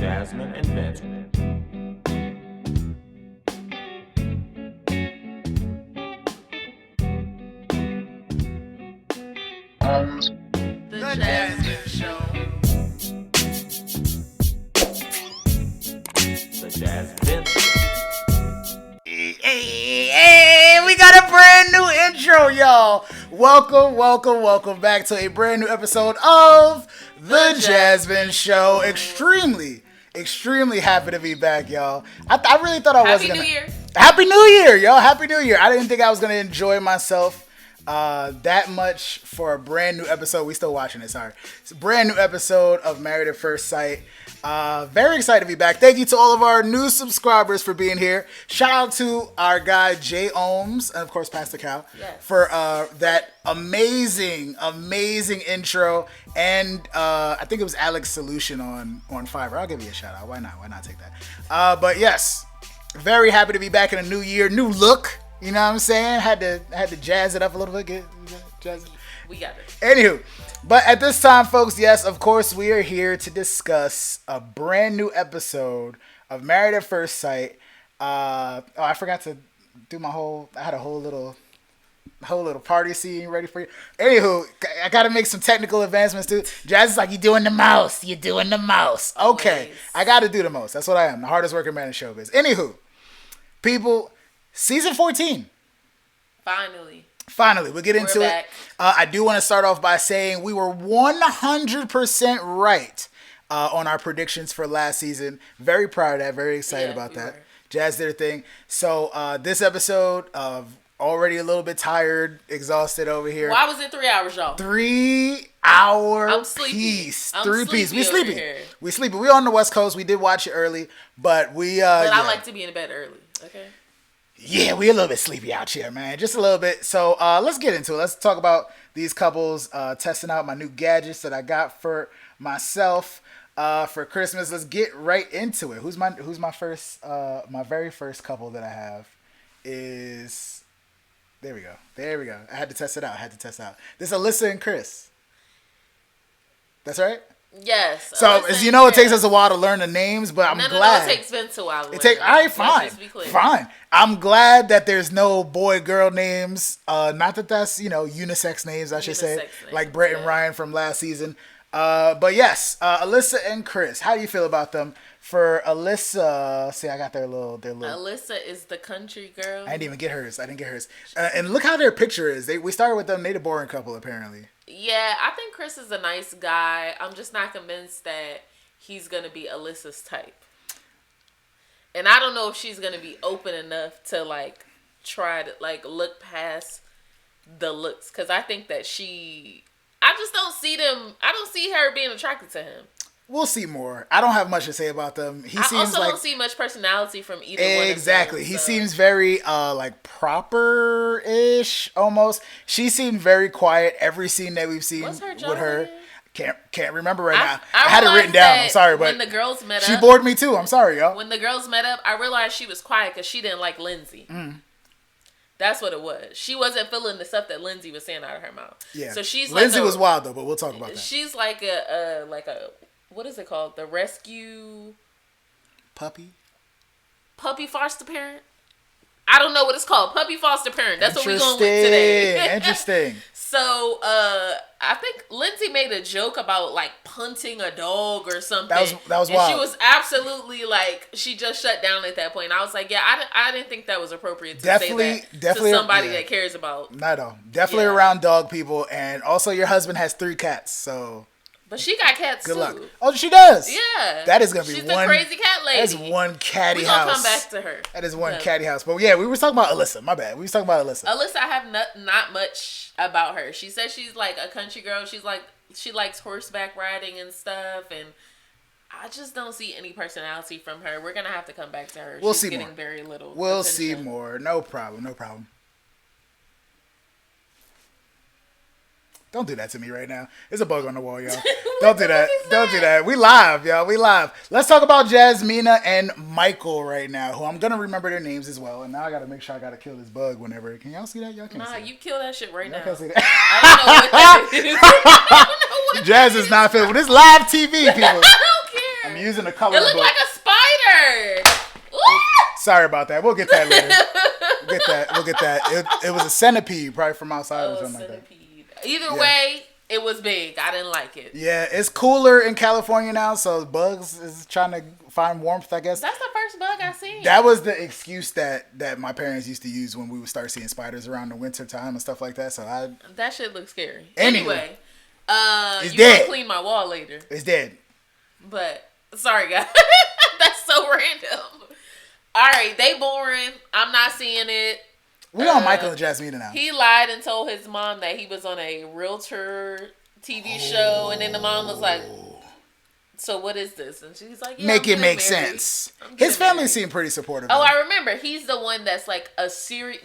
Jasmyne and Vince. The JasVynce Show. The JasVynce. Hey, we got a brand new intro, y'all. Welcome back to a brand new episode of The JasVynce Show. Extremely happy to be back, y'all. I really thought I wasn't gonna... Happy New Year. Happy New Year, y'all. Happy New Year. I didn't think I was gonna enjoy myself that much for a brand new episode. We still watching it, sorry. It's a brand new episode of Married at First Sight. Very excited to be back. Thank you to all of our new subscribers for being here. Shout out to our guy Jay Ohms and of course Pastor Cal for that amazing intro. And I think it was Alex Solution on Fiverr. I'll give you a shout out. Why not take that? But yes, very happy to be back in a new year, new look. You know what I'm saying? Had to jazz it up a little bit. Jazz it. We got it. Anywho, but at this time, folks, yes, of course, we are here to discuss a brand new episode of Married at First Sight. I forgot to do I had a whole little party scene ready for you. Anywho, I got to make some technical advancements too. Jazz is like, you're doing the most. Okay, Always. I got to do the most. That's what I am, the hardest working man in showbiz. Anywho, people, season 14. Finally, we'll get into it. I do want to start off by saying we were 100% right on our predictions for last season. Very proud of that. Very excited about that. Were. Jazz did her thing. So this episode, already a little bit tired, exhausted over here. Why was it 3 hours, y'all? 3 hour I'm sleepy. piece. I'm 3 piece. We sleepy over sleepy. here. We sleepy. We on the West Coast. We did watch it early, but we. But I like to be in bed early. Okay. Yeah, we a little bit sleepy out here, man. Just a little bit. So let's get into it. Let's talk about these couples testing out my new gadgets that I got for myself for Christmas. Let's get right into it. Who's my first my very first couple that I have is there we go. I had to test it out. This is ALYSSA and Chris. That's right? Yes. So, as you know, it takes us a while to learn the names, but I'm glad. No, it takes Vince a while. All right, fine. I'm glad that there's no boy-girl names. Not that that's, unisex names, I should say, Unisex names, like Brett and Ryan from last season. But yes, ALYSSA and Chris. How do you feel about them? For ALYSSA, see, I got their little. ALYSSA is the country girl. I didn't even get hers. And look how their picture is. We started with them. They the boring couple, apparently. Yeah, I think Chris is a nice guy. I'm just not convinced that he's going to be ALYSSA's type. And I don't know if she's going to be open enough to, try to, look past the looks. Because I think that I just don't see them. I don't see her being attracted to him. We'll see more. I don't have much to say about them. I also don't see much personality from either one of them. Exactly. He seems very proper-ish almost. She seemed very quiet every scene that we've seen What's her job with her. again? Can't remember right now. I had it written down. I'm sorry, but when the girls met up, she bored me too. I'm sorry, y'all. When the girls met up, I realized she was quiet because she didn't like Lindsay. That's what it was. She wasn't feeling the stuff that Lindsay was saying out of her mouth. Yeah. So she's Lindsay was wild though, but we'll talk about that. She's like a what is it called? The rescue puppy foster parent? I don't know what it's called. Puppy foster parent. That's what we're going with today. Interesting. So, I think Lindsay made a joke about punting a dog or something. That was and wild. She was absolutely she just shut down at that point. And I was like, yeah, I didn't think that was appropriate to say that to somebody that cares about. Not at all. Definitely around dog people, and also your husband has 3 cats, so. But she got cats Good too. luck. Oh, she does. Yeah. That is gonna be She's one. the crazy cat lady. That is one catty We're house. gonna come back to her. That is one catty house. But yeah, we were talking about ALYSSA. My bad. We was talking about ALYSSA. ALYSSA, I have not much about her. She says she's like a country girl. She likes horseback riding and stuff, and I just don't see any personality from her. We're gonna have to come back to her. We'll She's see getting more. very little. We'll attention. see more. No problem. Don't do that to me right now. There's a bug on the wall, y'all. Don't do that. We live, y'all. We live. Let's talk about JASMINA and Michael right now, who I'm going to remember their names as well. And now I got to make sure I got to kill this bug whenever. Can y'all see that? Y'all can't see you kill that shit right now. Can't see that. I don't know what that is. Jazz is not filming. This live TV, people. I don't care. I'm I'm using the color It looked book. like a spider. Ooh! Sorry about that. We'll get that later. We'll get that. It was a centipede, probably from outside or something like that. Either way, it was big. I didn't like it. Yeah, it's cooler in California now, so bugs is trying to find warmth, I guess. That's the first bug I seen. That was the excuse that my parents used to use when we would start seeing spiders around the winter time and stuff like that. So that shit looks scary. Anyway, it's you dead. Gonna clean my wall later. It's dead. But sorry, guys. That's so random. All right, they boring. I'm not seeing it. We on Michael and JASMINA now. He lied and told his mom that he was on a realtor TV show, and then the mom was like, "So what is this?" And she's like, yeah, "Make it make sense." His family seemed pretty supportive. Oh, I remember. He's the one that's like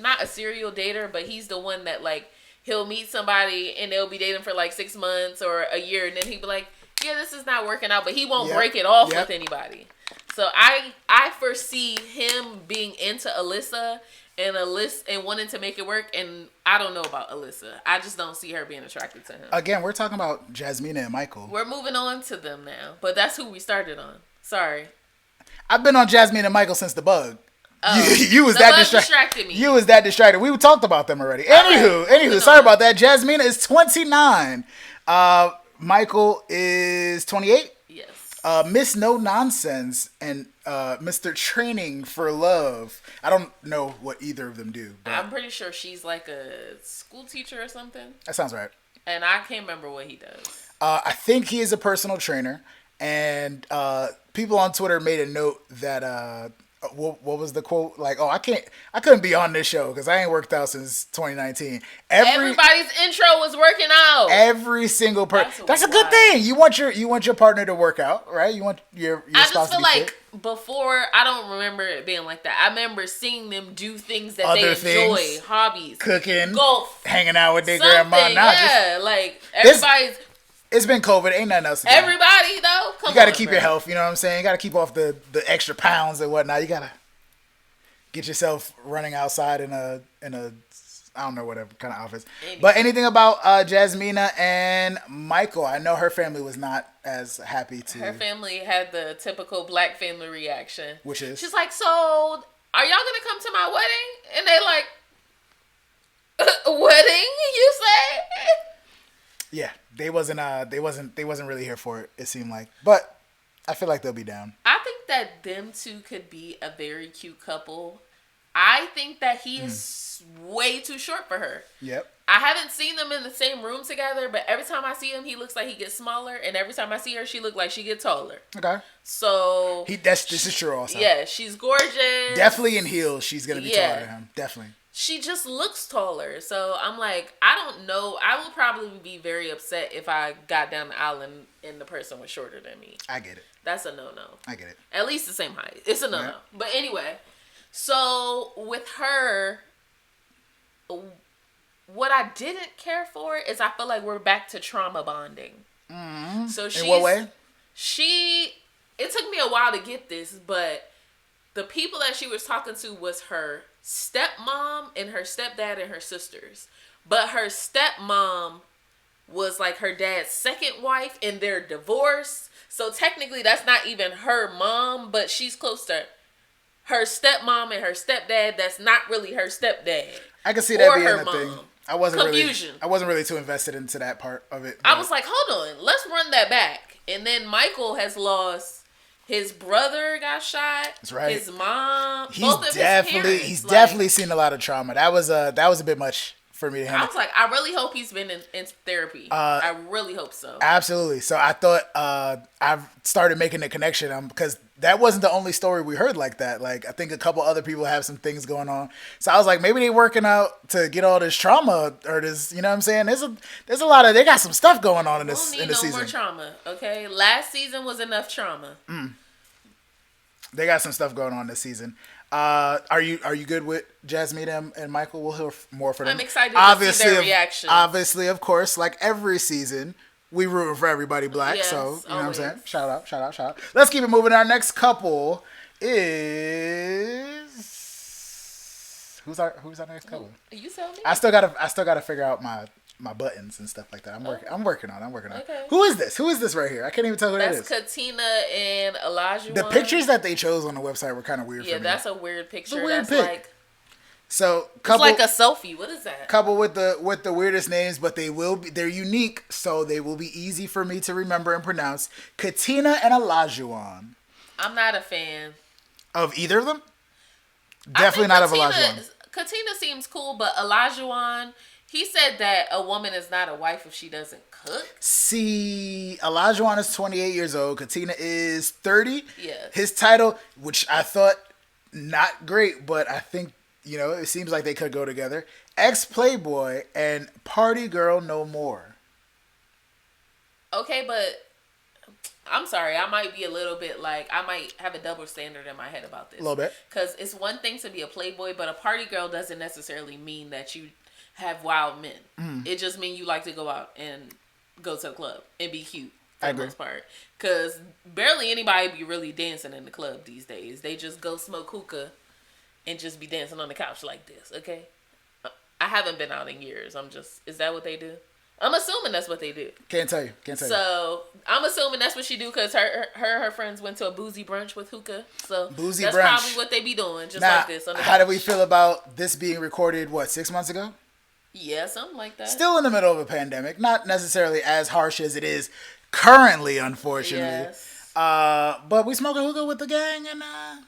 not a serial dater, but he's the one that like he'll meet somebody and they'll be dating for like 6 months or a year, and then he'll be like, "Yeah, this is not working out," but he won't break it off with anybody. So I foresee him being into Alyssa and wanting to make it work, and I don't know about Alyssa. I just don't see her being attracted to him. Again, we're talking about JASMINA and Michael. We're moving on to them now, but that's who we started on. Sorry. I've been on JASMINA and Michael since the bug. Oh, you was that distracted me. You was that distracted. We talked about them already. Anywho, sorry about that. JASMINA is 29. Michael is 28. Yes. Miss No Nonsense and Mr. Training for Love. I don't know what either of them do. But I'm pretty sure she's like a school teacher or something. that sounds right. And I can't remember what he does. I think he is a personal trainer. And people on Twitter made a note that what was the quote? Like, I couldn't be on this show because I ain't worked out since 2019. Everybody's intro was working out. Every single person. That's a good thing. You want your partner to work out, right? You want your I spouse just feel to be like fit. before, I don't remember it being like that. I remember seeing them do things that Other they enjoy, things. hobbies, Cooking, golf, hanging out with their something. grandma. Like everybody's. It's been COVID. Ain't nothing else to do. Everybody though, you got to keep your health. You know what I'm saying? You got to keep off the extra pounds and whatnot. You got to get yourself running outside in a I don't know, whatever kind of office. But anything about JASMINA and Michael? I know her family was not as happy to. Her family had the typical black family reaction, Which is? She's like, "So, are y'all gonna come to my wedding?" And they like, "Wedding? You say?" Yeah, they wasn't really here for it. It seemed like, but I feel like they'll be down. I think that them two could be a very cute couple. I think that he is way too short for her. Yep. I haven't seen them in the same room together, but every time I see him, he looks like he gets smaller, and every time I see her, she looks like she gets taller. Okay. So this is true also. Yeah, she's gorgeous. Definitely in heels, she's gonna be taller than him. Definitely. She just looks taller. So I'm like, I don't know. I would probably be very upset if I got down the aisle and the person was shorter than me. I get it. That's a no-no. I get it. At least the same height. It's a no-no. Yeah. But anyway, so with her, what I didn't care for is I feel like we're back to trauma bonding. Mm-hmm. So in what way? It took me a while to get this, but the people that she was talking to was her stepmom and her stepdad and her sisters. But her stepmom was like her dad's second wife and they're divorced. So technically that's not even her mom, but she's close to her stepmom and her stepdad. That's not really her stepdad. I can see that being a thing. I wasn't really too invested into that part of it. I was like, hold on, let's run that back. And then Michael has lost. His brother got shot. That's right. His mom. He's definitely seen a lot of trauma. That was a bit much for me to handle. I was like, I really hope he's been in therapy. I really hope so. Absolutely. So I thought I've started making the connection because that wasn't the only story we heard like that. Like I think a couple other people have some things going on. So I was like, maybe they're working out to get all this trauma or this. You know what I'm saying? There's a lot of they got some stuff going on in this season. No more trauma. Okay, last season was enough trauma. They got some stuff going on this season. Are you good with JASMINA and Michael? We'll hear more from them. I'm excited to see their reaction. Obviously, of course, like every season, we root for everybody black. Yes, so you know what I'm saying? Shout out. Let's keep it moving. Our next couple is who's our next couple? You tell me. I still gotta figure out my my buttons and stuff like that. I'm working on it. Okay. Who is this? Who is this right here? I can't even tell who that is. That's KATINA and OLAJUWAN. The pictures that they chose on the website were kind of weird for me. Yeah, that's a weird picture. It's a weird that's pic. like So it's like a selfie. What is that? Couple with the weirdest names, but they're unique, so they will be easy for me to remember and pronounce. KATINA and OLAJUWAN. I'm not a fan Of either of them? Definitely not of OLAJUWAN. KATINA seems cool, but OLAJUWAN, he said that a woman is not a wife if she doesn't cook. See, OLAJUWAN is 28 years old. KATINA is 30. Yes. His title, which I thought not great, but I think, it seems like they could go together. Ex-Playboy and Party Girl No More. Okay, but I'm sorry. I might be a little bit I might have a double standard in my head about this. A little bit. Because it's one thing to be a Playboy, but a party girl doesn't necessarily mean that you have wild men. It just means you like to go out and go to the club and be cute for the most part. Because barely anybody be really dancing in the club these days. They just go smoke hookah and just be dancing on the couch like this, okay? I haven't been out in years. Is that what they do? I'm assuming that's what they do. Can't tell you. So I'm assuming that's what she do because her friends went to a boozy brunch with hookah. So Boozy that's brunch. probably what they be doing, just Now, like this. On the how do couch. we feel about this being recorded, 6 months ago? Yeah, something like that. Still in the middle of a pandemic. Not necessarily as harsh as it is currently, unfortunately. Yes. But we smoking hookah with the gang and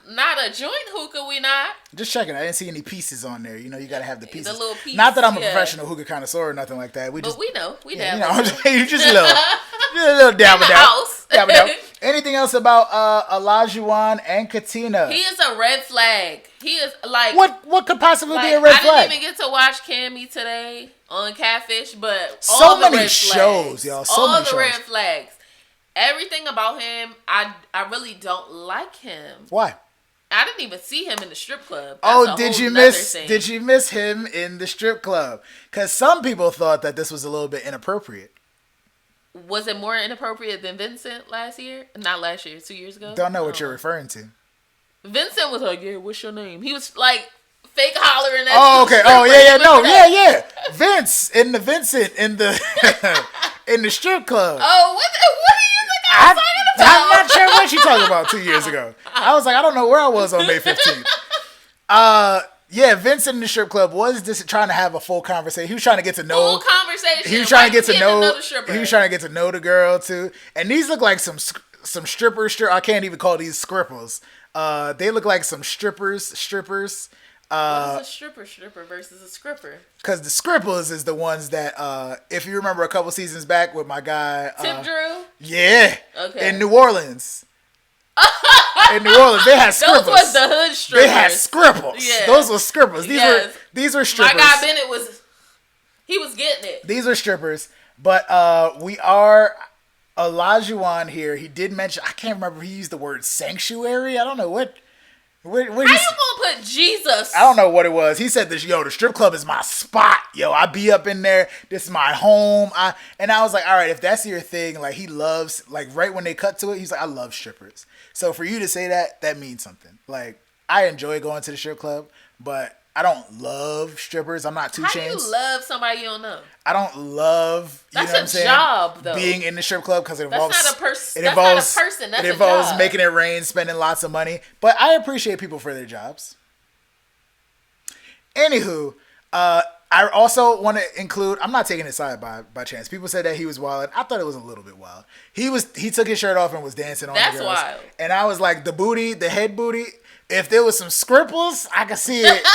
Not a joint hookah, we not. just checking. I didn't see any pieces on there. You gotta have the pieces. The little piece. Not that I'm a yeah. professional hookah connoisseur or nothing like that. But we know. We yeah, dab. you just a little dab In the house. Dab it out. Anything else about OLAJUWAN and KATINA? He is a red flag. He is like What could possibly be a red I flag? didn't even get to watch Cammy today on Catfish, but So all the many red shows, flags, y'all. So all many the shows. red flags. Everything about him, I really don't like him. Why? I didn't even see him in the strip club. That's Oh, a did whole you nother miss? thing. Did you miss him in the strip club? Because some people thought that this was a little bit inappropriate. Was it more inappropriate than Vincent last year? Not last year, 2 years ago. Don't know what you're referring to. Vincent was like, "Yeah, what's your name?" He was like fake hollering at. Oh, okay. Oh, yeah. Remember No, that? yeah. Vince in the Vincent in the in the strip club. Oh, what do you think I was talking about? I'm not sure what she talking about 2 years ago. I was like, I don't know where I was on May 15th. Yeah, Vincent in the strip club was just trying to have a full conversation. He was trying to get to know. Full conversation. He was trying to get to know. the stripper. He was trying to get to know the girl too. And these look like some strippers. I can't even call these scripples. They look like some strippers. What is a stripper versus a scripper? Because the scripples is the ones that, if you remember a couple seasons back with my guy. Tip Drew? Yeah. Okay. In New Orleans. In New Orleans, they had scripples. Those was the hood strippers. They had scripples. Yeah. Those were scrippers. These were strippers. My guy Bennett he was getting it. These are strippers. But we are OLAJUWAN here. He did mention, I can't remember if he used the word sanctuary. I don't know what How you gonna put Jesus? I don't know what it was. He said this, the strip club is my spot. I be up in there. This is my home. And I was like, all right, if that's your thing, like he loves, like right when they cut to it, he's like, I love strippers. So for you to say that means something. Like I enjoy going to the strip club, but I don't love strippers. I'm not 2 Chainz. How do you love somebody you don't know? I don't love, That's what I'm a saying? job, though. Being in the strip club because it That's involves not a person. It That's involves not a person. That's it involves a job. making it rain, spending lots of money. But I appreciate people for their jobs. Anywho, I also want to include. I'm not taking his side by chance. People said that he was wild. I thought it was a little bit wild. He took his shirt off and was dancing on That's the girls. wild. And I was like, the head booty. If there was some scripples, I could see it.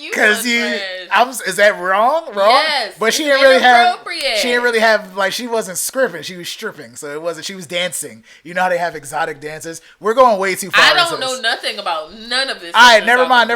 Because is that wrong? Yes, but she it's didn't really have. inappropriate. She didn't really have like she wasn't scripping. She was stripping. So it wasn't. She was dancing. You know how they have exotic dancers. We're going way too far. I don't into know this. nothing about none of this. All right, never mind.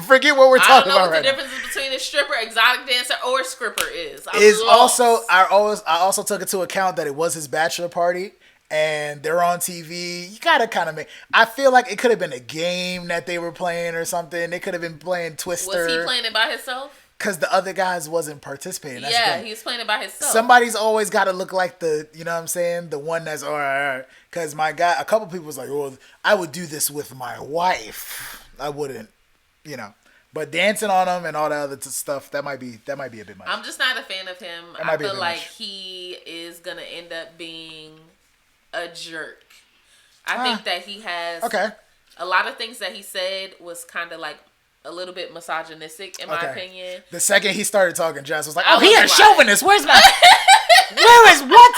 Forget what we're I talking don't know about what right the now. difference between a stripper, exotic dancer, or scripper is. I also took into account that it was his bachelor party. And they're on TV. You gotta kind of make. I feel like it could have been a game that they were playing or something. They could have been playing Twister. Was he playing it by himself? Because the other guys wasn't participating. That's the thing. He was playing it by himself. Somebody's always got to look like the, you know what I'm saying? The one that's all right. Because my guy, a couple people was like, well, I would do this with my wife. I wouldn't, But dancing on him and all that other stuff, that might be a bit much. I'm just not a fan of him. I feel like he is gonna end up being a jerk. I think that he has a lot of things that he said was kind of like a little bit misogynistic in my opinion. The second he started talking, Jazz was like, "Oh, he a chauvinist. Where's my? Where is what?"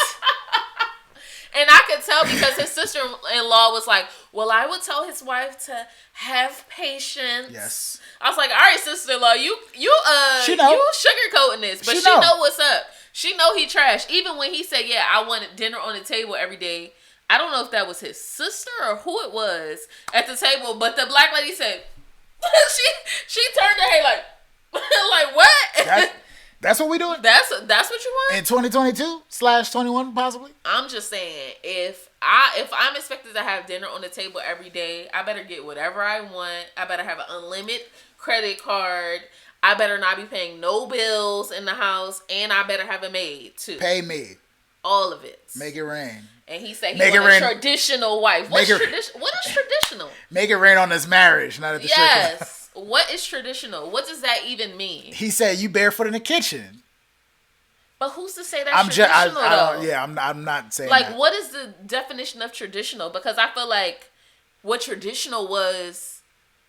And I could tell because his sister-in-law was like, "Well, I would tell his wife to have patience." Yes. I was like, "All right, sister-in-law, you sugarcoating this, but she know what's up. She know he trash. Even when he said, "Yeah, I wanted dinner on the table every day." I don't know if that was his sister or who it was at the table, but the black lady said, she turned her head like, like what? That's what we doing? That's what you want? In 2022/21 possibly? I'm just saying, if I'm expected to have dinner on the table every day, I better get whatever I want. I better have an unlimited credit card. I better not be paying no bills in the house, and I better have a maid too. Pay me. All of it. Make it rain. And he said he wants a traditional wife. What is traditional? Make it rain on this marriage, not at the Yes. What is traditional? What does that even mean? He said you barefoot in the kitchen. But who's to say that's traditional though? I'm not saying like that. What is the definition of traditional? Because I feel like what traditional was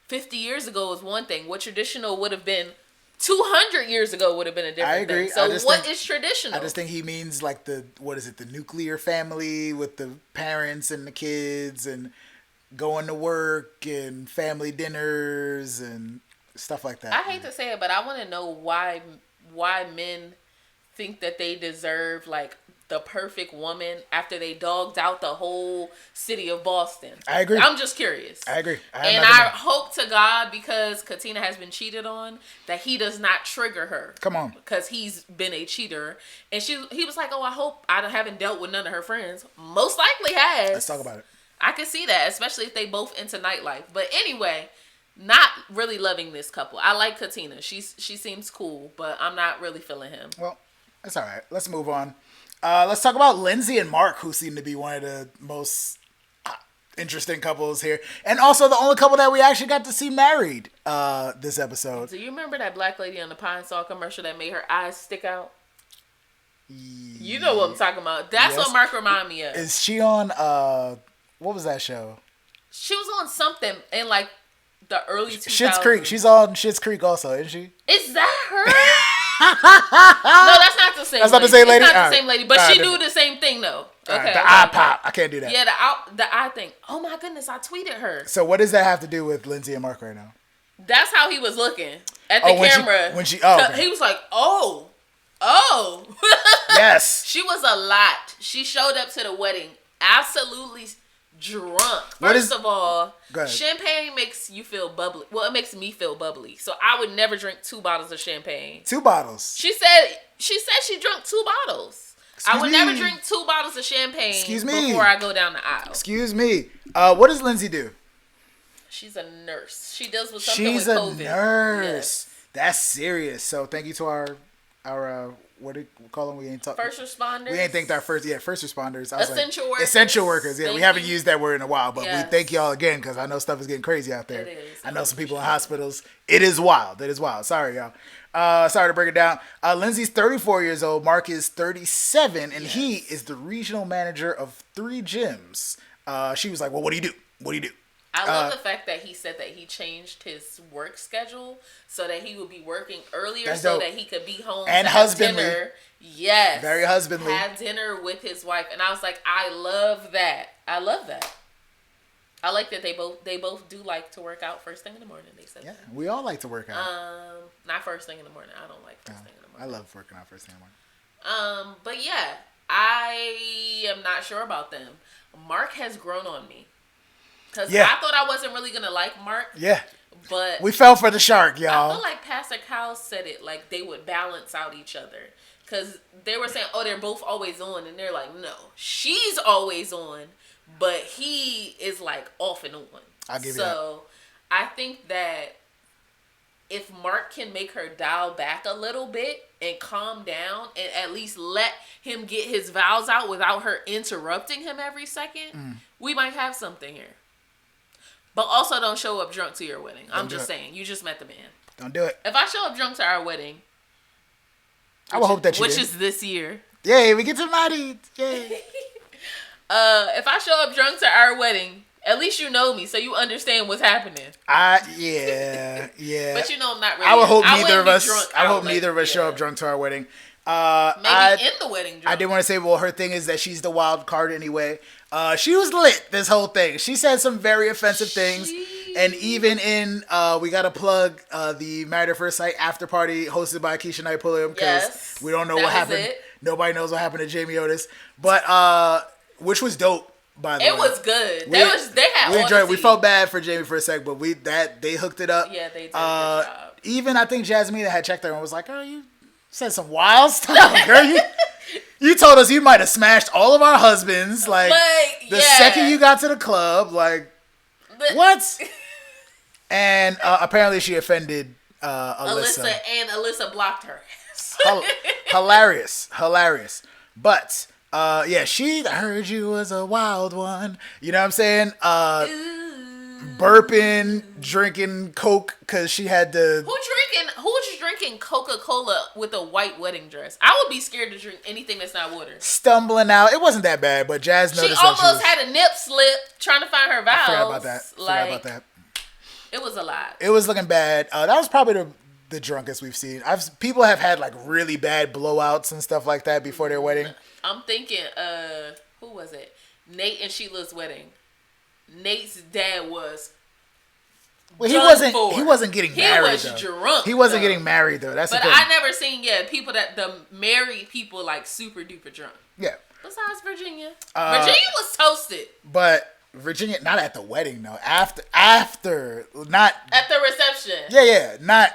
50 years ago was one thing. What traditional would have been 200 years ago would have been a different thing. So what is traditional? I just think he means like the nuclear family with the parents and the kids and going to work and family dinners and stuff like that. I hate to say it, but I want to know why men think that they deserve like the perfect woman after they dogged out the whole city of Boston. I agree. I'm just curious. I agree. I hope to God, because Katina has been cheated on, that he does not trigger her. Come on. Because he's been a cheater. And he was like, "Oh, I hope I haven't dealt with none of her friends." Most likely has. Let's talk about it. I can see that, especially if they both into nightlife. But anyway, not really loving this couple. I like Katina. She seems cool, but I'm not really feeling him. Well, it's all right. Let's move on. Let's talk about Lindsay and Mark, who seem to be one of the most interesting couples here. And also the only couple that we actually got to see married this episode. Do you remember that black lady on the Pine Sol commercial that made her eyes stick out? You know what I'm talking about. That's what Mark reminded me of. Is she on, what was that show? She was on something in like the early 2000s. Schitt's Creek. She's on Schitt's Creek also, isn't she? Is that her? No, that's not the same. That's not the same lady. It's not the same lady, but she do the same thing though. Okay. The eye pop. I can't do that. Yeah, the eye thing. Oh my goodness, I tweeted her. So what does that have to do with Lindsay and Mark right now? That's how he was looking at the camera. Okay. He was like, oh. Yes. She was a lot. She showed up to the wedding absolutely drunk. First of all, champagne makes you feel bubbly. Well, it makes me feel bubbly. So I would never drink 2 bottles of champagne. 2 bottles. She said she drank 2 bottles. I would never drink 2 bottles of champagne before I go down the aisle. Excuse me. What does Lindsay do? She's a nurse. She deals with something with She's COVID. a nurse. Yes. That's serious. So thank you to our what do we call them? We ain't talking. First responders. We ain't thanked our first responders. Essential workers. Essential workers. Yeah, we haven't used that word in a while, but Yes. we thank y'all again because I know stuff is getting crazy out there. It is. I know some people in hospitals. It is wild. Sorry, y'all. Sorry to break it down. Lindsay's 34 years old. Mark is 37, and he is the regional manager of 3 gyms. She was like, "Well, what do you do? What do you do?" I love the fact that he said that he changed his work schedule so that he would be working earlier so that he could be home and to husbandly. have dinner. Yes. Very husbandly. Have dinner with his wife. And I was like, I love that. I love that. I like that they both do like to work out first thing in the morning. They said that. We all like to work out. Not first thing in the morning. I don't like first thing in the morning. I love working out first thing in the morning. But yeah, I am not sure about them. Mark has grown on me. Because I thought I wasn't really going to like Mark. Yeah. But we fell for the shark, y'all. I feel like Pastor Kyle said it like they would balance out each other. Because they were saying, oh, they're both always on. And they're like, no, she's always on. But he is like off and on. I'll give you that. So I think that if Mark can make her dial back a little bit and calm down and at least let him get his vows out without her interrupting him every second, we might have something here. But also don't show up drunk to your wedding. I'm just saying. You just met the man. Don't do it. If I show up drunk to our wedding, I would hope that you which did. is this year. Yay, we get to Maddie. Yay. If I show up drunk to our wedding, at least you know me, so you understand what's happening. Yeah. But you know I'm not really. I would hope I neither of wouldn't be us. drunk I hope out, neither of us show up drunk to our wedding. Maybe in the wedding drunk. I did want to say, well, her thing is that she's the wild card anyway. She was lit this whole thing. She said some very offensive things. And even in, we got to plug the Married at First Sight after party hosted by Keisha Knight Pulliam because we don't know what happened. Nobody knows what happened to Jamie Otis. But, which was dope, by the way. It was good. They had we enjoyed it. We felt bad for Jamie for a sec, but they hooked it up. Yeah, they did a good job. Even I think Jasmina had checked her and was like, oh, you said some wild stuff, girl. You told us you might have smashed all of our husbands, like the second you got to the club, like what? And apparently she offended Alyssa. And Alyssa blocked her. Hilarious. But yeah, she heard you was a wild one. You know what I'm saying? Burping, drinking Coke because she had to. Who's drinking Coca-Cola with a white wedding dress? I would be scared to drink anything that's not water. Stumbling out. It wasn't that bad, but Jazz noticed she almost had a nip slip trying to find her vows. I forgot about that. It was a lot. It was looking bad. That was probably the drunkest we've seen. People have had like really bad blowouts and stuff like that before their wedding. I'm thinking, who was it? Nate and Sheila's wedding. Nate's dad was. Well, he wasn't getting married. He was drunk. He wasn't getting married though. That's but the thing. I never seen the married people like super duper drunk. Yeah. Besides Virginia, Virginia was toasted. But Virginia, not at the wedding though. After, not at the reception. Yeah, not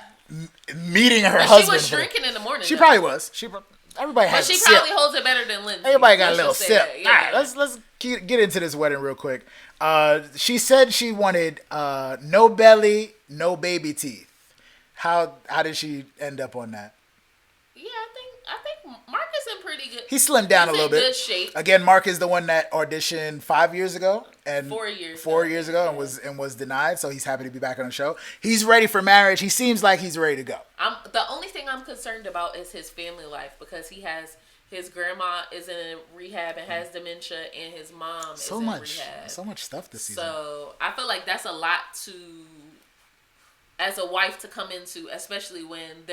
meeting her husband. She was drinking in the morning. She probably was. Everybody has. But she probably holds it better than Lindsay. Everybody got a little sip. Yeah. All right, let's get into this wedding real quick. She said she wanted no belly, no baby teeth. How did she end up on that? Yeah, I think Mark is in pretty good. He slimmed down a little bit. Good shape. Again, Mark is the one that auditioned 5 years ago and 4 years. 4 years ago and was denied. So he's happy to be back on the show. He's ready for marriage. He seems like he's ready to go. The only thing I'm concerned about is his family life because his grandma is in rehab and has dementia, and his mom is in rehab. So much stuff this season. So I feel like that's a lot as a wife to come into, especially when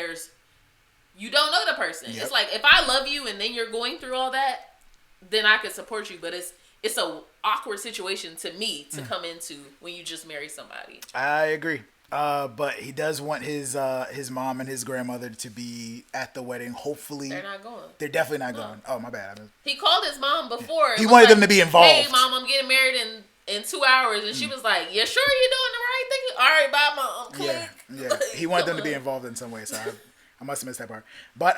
you don't know the person. Yep. It's like, if I love you and then you're going through all that, then I could support you. But it's a awkward situation to me to come into when you just marry somebody. I agree. But he does want his mom and his grandmother to be at the wedding. Hopefully, they're not going. They're definitely not going. Oh, my bad. He called his mom before. He wanted them to be involved. Hey, mom, I'm getting married in 2 hours, and she was like, "You sure you're doing the right thing? All right, bye, mom." Click. Yeah. He wanted them to be involved in some way, so I must have missed that part. But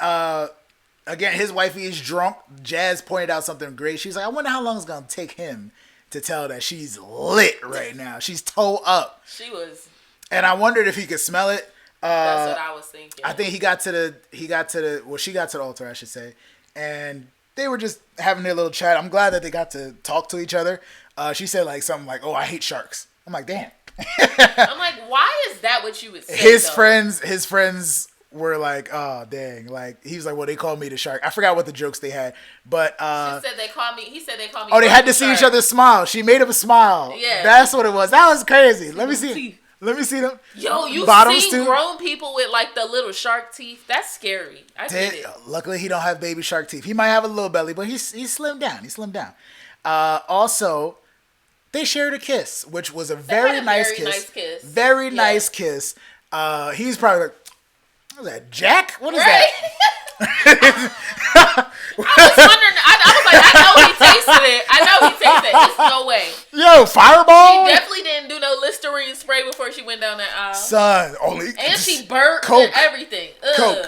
again, his wifey is drunk. Jazz pointed out something great. She's like, I wonder how long it's gonna take him to tell that she's lit right now. She's toe up. She was. And I wondered if he could smell it. That's what I was thinking. I think she got to the altar, I should say. And they were just having their little chat. I'm glad that they got to talk to each other. She said like something like, "Oh, I hate sharks." I'm like, damn. I'm like, why is that what you would say? His friends were like, oh dang. Like he was like, well, they called me the shark. I forgot what the jokes they had. But he said they called me. Oh, they had to see each other smile. She made him a smile. Yeah. That's what it was. That was crazy. Let me see them. Yo, you seen too? Grown people with like the little shark teeth? That's scary. I get it. Luckily, he don't have baby shark teeth. He might have a little belly, but he's slimmed down. Also, they shared a kiss, which was a very nice kiss. Very nice kiss. He's probably like, what is that, Jack? What is that? I was wondering. I was like, I know he tasted it. There's no way. Yo, Fireball? She definitely didn't do no Listerine spray before she went down that aisle. Son, and she burnt Coke. And everything. Coke.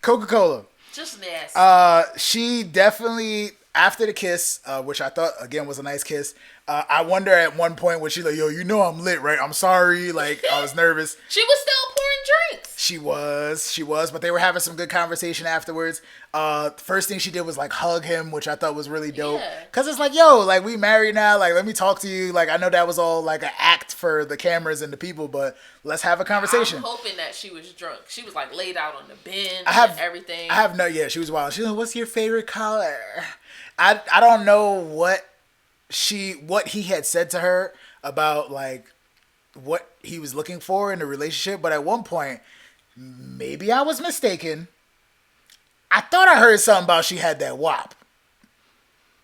Coca-Cola. Just nasty. She definitely, after the kiss, which I thought, again, was a nice kiss, I wonder at one point when she's like, yo, you know I'm lit, right? I'm sorry. Like, I was nervous. She was still pouring drinks. She was, but they were having some good conversation afterwards. First thing she did was like hug him, which I thought was really dope. Yeah. Cause it's like, yo, like we married now. Like, let me talk to you. Like, I know that was all like an act for the cameras and the people, but let's have a conversation. I'm hoping that she was drunk. She was like laid out on the bench and everything. Yeah, she was wild. She was like, what's your favorite color? I don't know what he had said to her about like what he was looking for in a relationship, but at one point, maybe I was mistaken, I thought I heard something about she had that WAP.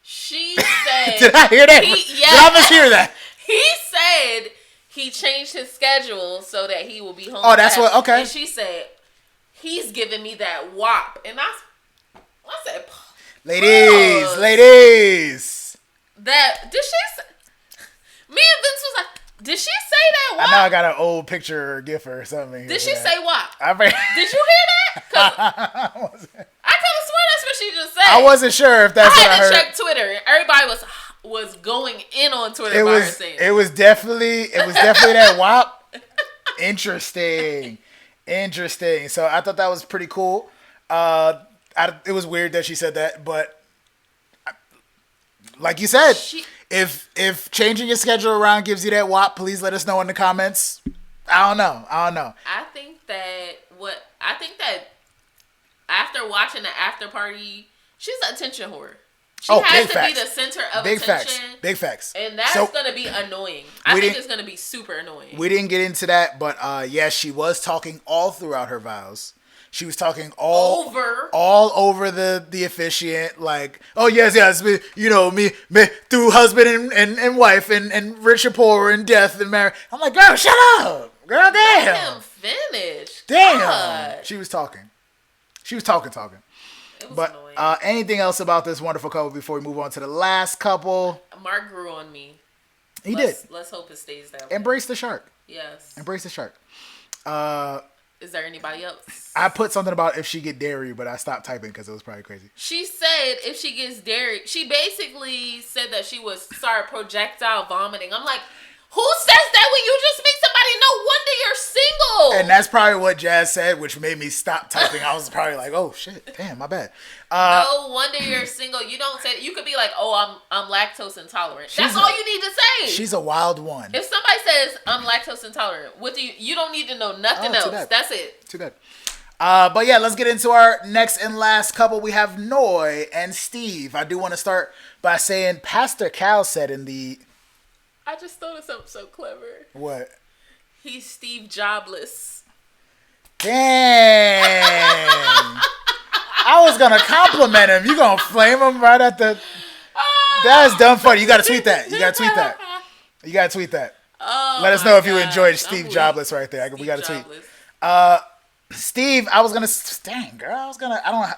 She said... Did I hear that? Did I mishear that? He said he changed his schedule so that he will be home. Oh, that's what... Okay. And she said, he's giving me that WAP. And I said... Ladies. That... Did she say... Me and Vince was like... Did she say that WAP? I know I got an old picture or gif or something. Did she say WAP? Did you hear that? I could have sworn that's what she just said. I wasn't sure if that's what I heard. I had to check Twitter. Everybody was going in on Twitter by her saying it was definitely that WAP. Interesting. So I thought that was pretty cool. It was weird that she said that, but like you said, if changing your schedule around gives you that WAP, please let us know in the comments. I don't know. I think that after watching the after party, she's an attention whore. She has to be the center of attention. Big facts. And that's going to be annoying. I think it's going to be super annoying. We didn't get into that, but yes, she was talking all throughout her vows. She was talking all over the officiant, like, oh yes, me, through husband and wife and rich and poor and death and marriage. I'm like, girl, shut up, girl, damn. Let him finish. Damn. God. She was talking. It was annoying. Anything else about this wonderful couple before we move on to the last couple? Mark grew on me. He did. Let's hope it stays that way. Embrace the shark. Yes. Embrace the shark. Is there anybody else? I put something about if she get dairy, but I stopped typing because it was probably crazy. She said if she gets dairy, she basically said that she was projectile vomiting. I'm like, who says that when you just meet somebody? No wonder you're single. And that's probably what Jazz said, which made me stop typing. I was probably like, oh shit, damn, my bad. No wonder you're single. You don't say. You could be like, oh, I'm lactose intolerant. That's all you need to say. She's a wild one. If somebody says I'm lactose intolerant, what do you don't need to know nothing else. That's it. Too bad. But yeah, let's get into our next and last couple. We have Noy and Steve. I do want to start by saying Pastor Cal said in the... I just thought of something so clever. What? He's Steve Jobless. Damn. I was going to compliment him. You going to flame him right at the... That's dumb funny. You got to tweet that. Oh, let us know if you enjoyed Steve Jobless right there. We got to tweet. Steve, I don't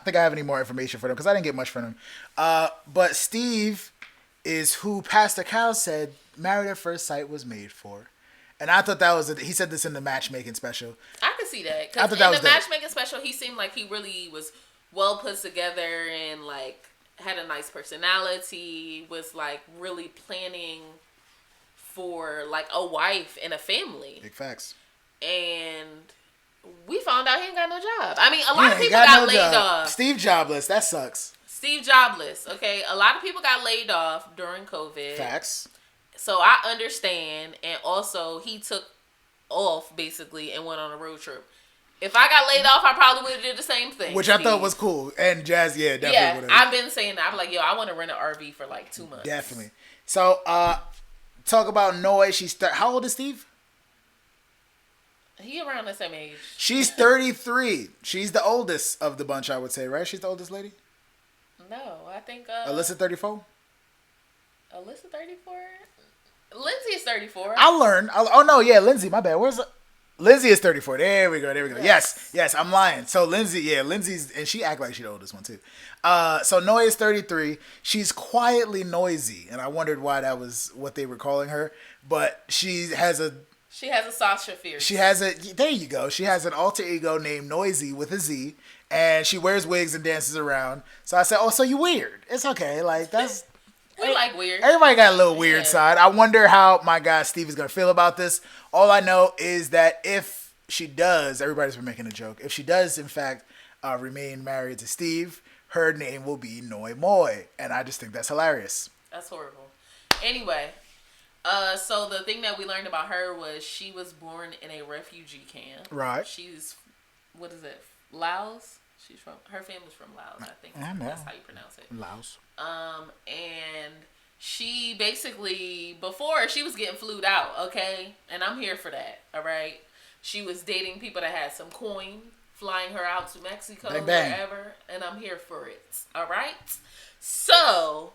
think I have any more information for them because I didn't get much from him. But Steve is who Pastor Cal said Married at First Sight was made for. And I thought that was he said this in the matchmaking special. I could see that. Because in the matchmaking special, he seemed like he really was well put together and like had a nice personality, was like really planning for like a wife and a family. Big facts. And we found out he ain't got no job. I mean, a lot of people got laid off. Steve Jobless, that sucks. Steve Jobless, okay? A lot of people got laid off during COVID. Facts. So I understand. And also, he took off, basically, and went on a road trip. If I got laid off, I probably would have did the same thing. Which I thought was cool. And Jazz, definitely would have. I've been saying that. I'm like, I want to rent an RV for like 2 months. Definitely. So, talk about Noy. How old is Steve? He around the same age. She's 33. She's the oldest of the bunch, I would say, right? She's the oldest lady? No, I think... Alyssa 34? Alyssa 34? Lindsay is 34. I'll learn. Lindsay, my bad. Lindsay is 34. There we go. Yes, I'm lying. So Lindsay's, and she act like she's the oldest one too. So Noy is 33. She's quietly noisy, and I wondered why that was what they were calling her. But she has a Sasha Fierce. There you go. She has an alter ego named Noisy with a Z, and she wears wigs and dances around. So I said, oh, so you weird. It's okay. Like, that's... We like weird. Everybody got a little weird side. I wonder how my guy Steve is going to feel about this. All I know is that if she does, everybody's been making a joke. If she does, in fact, remain married to Steve, her name will be Noi Moi. And I just think that's hilarious. That's horrible. Anyway, so the thing that we learned about her was she was born in a refugee camp. Right. She's, what is it, Laos? Her family's from Laos, I think. That's how you pronounce it. Laos. And she basically, before, she was getting flued out, okay? And I'm here for that, all right? She was dating people that had some coin, flying her out to Mexico, bang, bang. wherever, and I'm here for it, all right? So,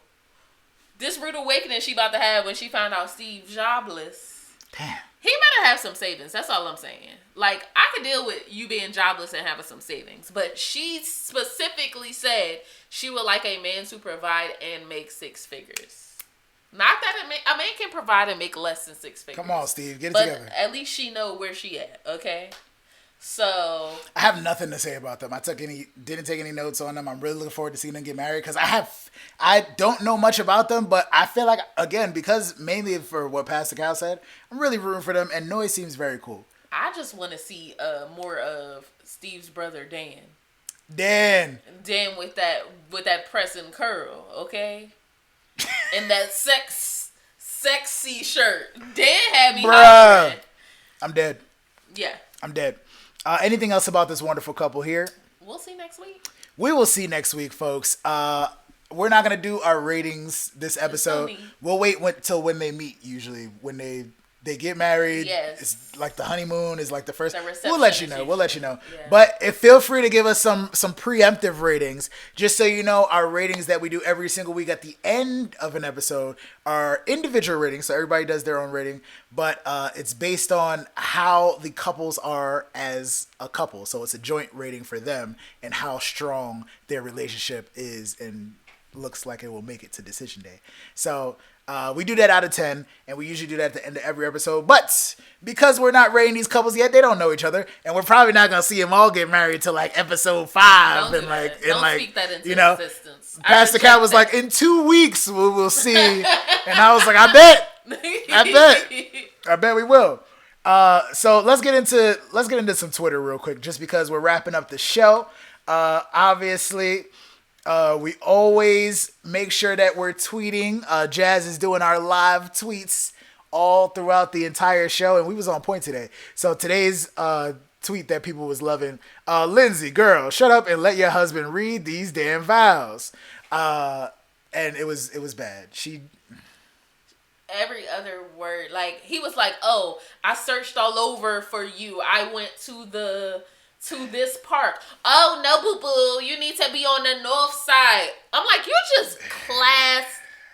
this rude awakening she about to have when she found out Steve jobless. Damn. He better have some savings. That's all I'm saying. Like, I could deal with you being jobless and having some savings. But she specifically said she would like a man to provide and make 6 figures. Not that a man can provide and make less than 6 figures. Come on, Steve. Get it but together. At least she know where she at, okay? So I have nothing to say about them. Didn't take any notes on them. I'm really looking forward to seeing them get married because I don't know much about them, but I feel like, again, because mainly for what Pastor Cal said, I'm really rooting for them, and Noi seems very cool. I just want to see more of Steve's brother Dan. Dan with that press and curl, okay? And that sexy shirt. Dan had me hollering. I'm dead. Yeah. I'm dead. Anything else about this wonderful couple here? We'll see next week. We will see next week, folks. We're not going to do our ratings this episode. We'll wait till when they meet, usually. When they get married. Yes. It's like the honeymoon is like the first. The We'll let you know. Yeah. But feel free to give us some preemptive ratings. Just so you know, our ratings that we do every single week at the end of an episode are individual ratings. So everybody does their own rating. But it's based on how the couples are as a couple. So it's a joint rating for them and how strong their relationship is and looks like it will make it to decision day. So we do that out of 10, and we usually do that at the end of every episode. But because we're not rating these couples yet, they don't know each other, and we're probably not gonna see them all get married till like episode 5. Don't speak that into existence. Pastor Cat was like, in 2 weeks we'll see, and I was like, I bet we will. So let's get into some Twitter real quick, just because we're wrapping up the show. Obviously. We always make sure that we're tweeting. Jazz is doing our live tweets all throughout the entire show, and we was on point today. So today's tweet that people was loving, Lindsay, girl, shut up and let your husband read these damn vows. And it was bad. Every other word, like he was like, "Oh, I searched all over for you. I went to this park. Oh, no, boo-boo. You need to be on the north side." I'm like, you just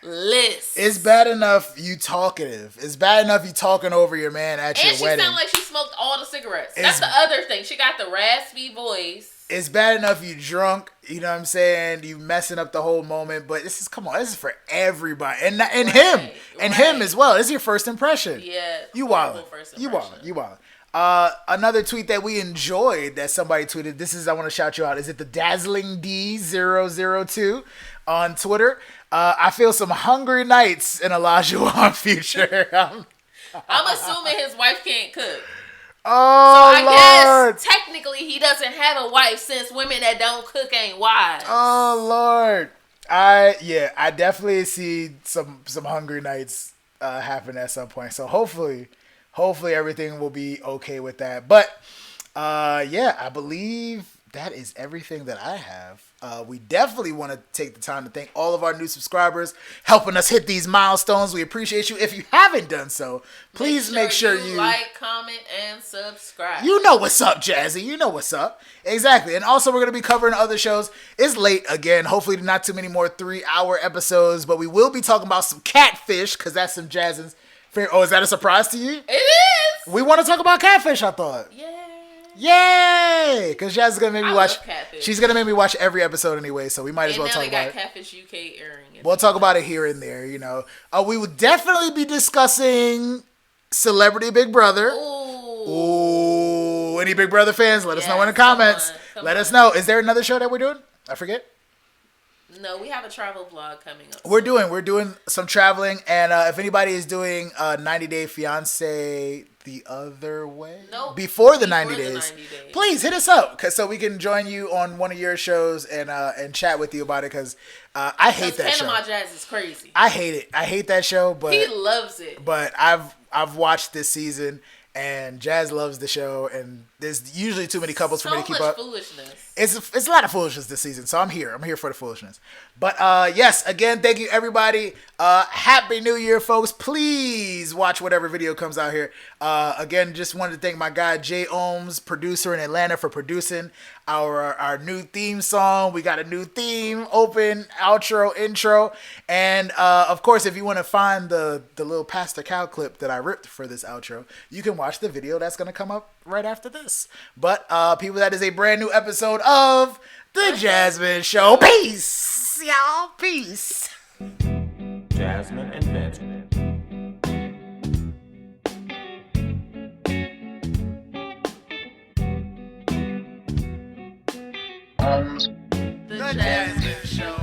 classless. It's bad enough you talkative. It's bad enough you talking over your man at your wedding. And she sounded like she smoked all the cigarettes. That's the other thing. She got the raspy voice. It's bad enough you drunk, you know what I'm saying? You messing up the whole moment, but this is for everybody. And him as well. This is your first impression. Yeah. You wildin'. You wildin'. Another tweet that we enjoyed that somebody tweeted, I want to shout you out. Is it the Dazzling D002 on Twitter? I feel some hungry nights in OLAJUWAN future. I'm assuming his wife can't cook. Oh, so I guess technically he doesn't have a wife, since women that don't cook ain't wives. Oh Lord. I definitely see some hungry nights happen at some point. So hopefully everything will be okay with that. But I believe that is everything that I have. We definitely want to take the time to thank all of our new subscribers helping us hit these milestones. We appreciate you. If you haven't done so, please make sure you like, comment, and subscribe. You know what's up, Jazzy. You know what's up. Exactly. And also, we're going to be covering other shows. It's late again. Hopefully not too many more 3-hour episodes, but we will be talking about some Catfish, because that's some Jasmine's favorite. Oh, is that a surprise to you? It is. We want to talk about Catfish, I thought. Yay! Because Jazz is gonna make me watch. Catfish. She's gonna make me watch every episode anyway, so we might as well talk about it. Catfish UK airing. We'll talk about it here and there. We will definitely be discussing Celebrity Big Brother. Ooh! Any Big Brother fans? Let us know in the comments. Let us know. Is there another show that we're doing? I forget. No, we have a travel vlog coming up. We're doing some traveling, and if anybody is doing 90 Day Fiance the other way, before the 90 days, please hit us up so we can join you on one of your shows and chat with you about it. Because I hate that show. Panama Jazz is crazy. I hate it. I hate that show, but he loves it. But I've watched this season. And Jazz loves the show, and there's usually too many couples for me to keep up. Foolishness. It's a lot of foolishness this season, so I'm here. I'm here for the foolishness. But yes, again, thank you everybody. Happy New Year, folks. Please watch whatever video comes out here. Again, just wanted to thank my guy Jay Ohms, producer in Atlanta, for producing our new theme song. We got a new theme, open, outro, intro, and of course, if you want to find the little Pastor Cal clip that I ripped for this outro, you can watch the video that's gonna come up right after this. But people, that is a brand new episode of The Jasmine Show. Peace, y'all. Peace. Jasmine and Vince. The Jasmine Show.